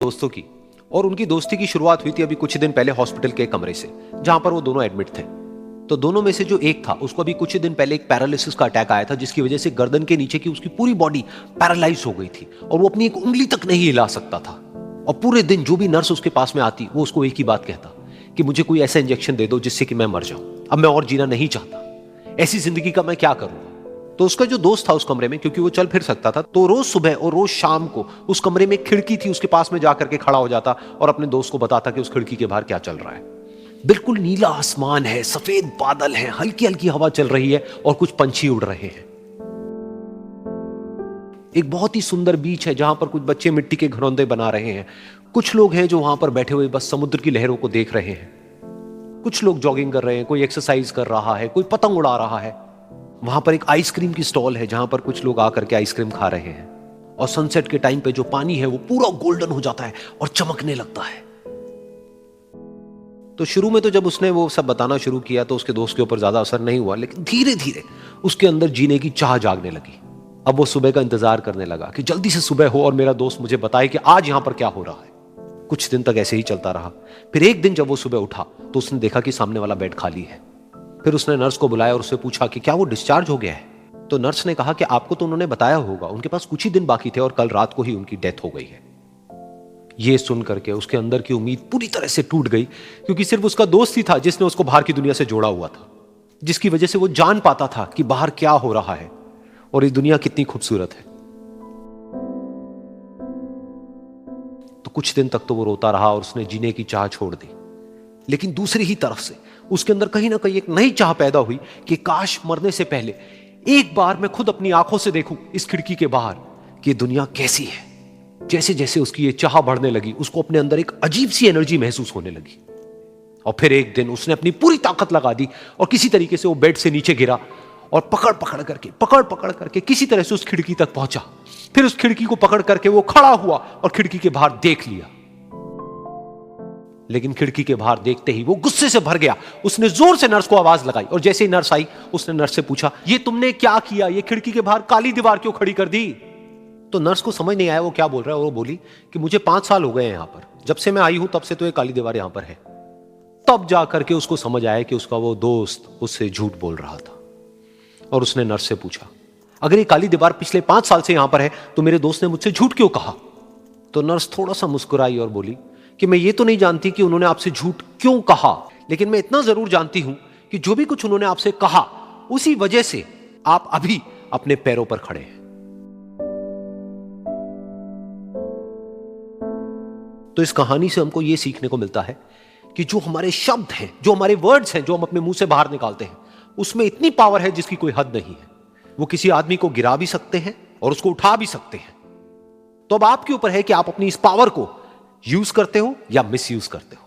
दोस्तों की। और उनकी दोस्ती की शुरुआत हुई थी अभी कुछ दिन पहले हॉस्पिटल के कमरे से, जहां पर वो दोनों एडमिट थे। तो दोनों में से जो एक था, उसको अभी कुछ दिन पहले एक पैरालिसिस का अटैक आया था, जिसकी वजह से गर्दन के नीचे की उसकी पूरी बॉडी पैरालाइज हो गई थी और वो अपनी एक उंगली तक नहीं हिला सकता था। और पूरे दिन जो भी नर्स उसके पास में आती, वो उसको एक ही बात कहता कि मुझे कोई ऐसा इंजेक्शन दे दो जिससे कि मैं मर जाऊं, अब मैं और जीना नहीं चाहता, ऐसी जिंदगी का मैं क्या करूंगा। तो उसका जो दोस्त था उस कमरे में, क्योंकि वो चल फिर सकता था, तो रोज सुबह और रोज शाम को उस कमरे में एक खिड़की थी, उसके पास में जाकर के खड़ा हो जाता और अपने दोस्त को बताता कि उस खिड़की के बाहर क्या चल रहा है। बिल्कुल नीला आसमान है, सफेद बादल है, हल्की हल्की हवा चल रही है और कुछ पंछी उड़ रहे हैं। एक बहुत ही सुंदर बीच है जहां पर कुछ बच्चे मिट्टी के घरौंदे बना रहे हैं। कुछ लोग हैं जो वहां पर बैठे हुए बस समुद्र की लहरों को देख रहे हैं। कुछ लोग जॉगिंग कर रहे हैं, कोई एक्सरसाइज कर रहा है, कोई पतंग उड़ा रहा है। वहां पर एक आइसक्रीम की स्टॉल है जहां पर कुछ लोग आकर के आइसक्रीम खा रहे हैं। और सनसेट के टाइम पे जो पानी है वो पूरा गोल्डन हो जाता है और चमकने लगता है। तो शुरू में तो जब उसने वो सब बताना शुरू किया तो उसके दोस्त के ऊपर ज्यादा असर नहीं हुआ, लेकिन धीरे धीरे उसके अंदर जीने की चाह जागने लगी। अब वो सुबह का इंतजार करने लगा कि जल्दी से सुबह हो और मेरा दोस्त मुझे बताए कि आज यहां पर क्या हो रहा है। कुछ दिन तक ऐसे ही चलता रहा। फिर एक दिन जब वो सुबह उठा तो उसने देखा कि सामने वाला बेड खाली है। फिर उसने नर्स को बुलाया और उससे पूछा कि क्या वो डिस्चार्ज हो गया है। तो नर्स ने कहा कि आपको तो उन्होंने बताया होगा, उनके पास कुछ ही दिन बाकी थे और कल रात को ही उनकी डेथ हो गई है। ये सुन करके उसके अंदर की उम्मीद पूरी तरह से टूट गई, क्योंकि सिर्फ उसका दोस्त ही था जिसने उसको बाहर की दुनिया से जोड़ा हुआ था, जिसकी वजह से वो जान पाता था कि बाहर क्या हो रहा है और ये दुनिया कितनी खूबसूरत है। तो कुछ दिन तक तो वो रोता रहा और उसने जीने की चाह छोड़ दी। लेकिन दूसरी ही तरफ से उसके अंदर कहीं ना कहीं एक नई चाह पैदा हुई कि काश मरने से पहले एक बार मैं खुद अपनी आंखों से देखूं इस खिड़की के बाहर कि दुनिया कैसी है। जैसे जैसे उसकी ये चाह बढ़ने लगी, उसको अपने अंदर एक अजीब सी एनर्जी महसूस होने लगी। और फिर एक दिन उसने अपनी पूरी ताकत लगा दी और किसी तरीके से वो बेड से नीचे गिरा और पकड़ पकड़ करके किसी तरह से उस खिड़की तक पहुंचा। फिर उस खिड़की को पकड़ करके वो खड़ा हुआ और खिड़की के बाहर देख लिया। लेकिन खिड़की के बाहर देखते ही वो गुस्से से भर गया। उसने जोर से नर्स को आवाज लगाई और जैसे ही नर्स आई उसने नर्स से पूछा, ये तुमने क्या किया, ये खिड़की के बाहर काली दीवार क्यों खड़ी कर दी। तो नर्स को समझ नहीं आया वो क्या बोल रहा है और वो बोली कि मुझे 5 साल हो गए हैं यहां पर, जब से मैं आई हूं तब से तो ये काली दीवार यहां पर है। तब जाकर के उसको समझ आया कि उसका वो दोस्त उससे झूठ बोल रहा था। और उसने नर्स से पूछा, अगर ये काली दीवार पिछले 5 साल से यहां पर है तो मेरे दोस्त ने मुझसे झूठ क्यों कहा। तो नर्स थोड़ा सा मुस्कुराई और बोली कि मैं ये तो नहीं जानती कि उन्होंने आपसे झूठ क्यों कहा, लेकिन मैं इतना जरूर जानती हूं कि जो भी कुछ उन्होंने आपसे कहा उसी वजह से आप अभी अपने पैरों पर खड़े हैं। तो इस कहानी से हमको यह सीखने को मिलता है कि जो हमारे शब्द हैं, जो हमारे वर्ड्स हैं, जो हम अपने मुंह से बाहर निकालते हैं, उसमें इतनी पावर है जिसकी कोई हद नहीं है। वो किसी आदमी को गिरा भी सकते हैं और उसको उठा भी सकते हैं। तो अब आपके ऊपर है कि आप अपनी इस पावर को यूज करते हो या मिस यूज करते हो।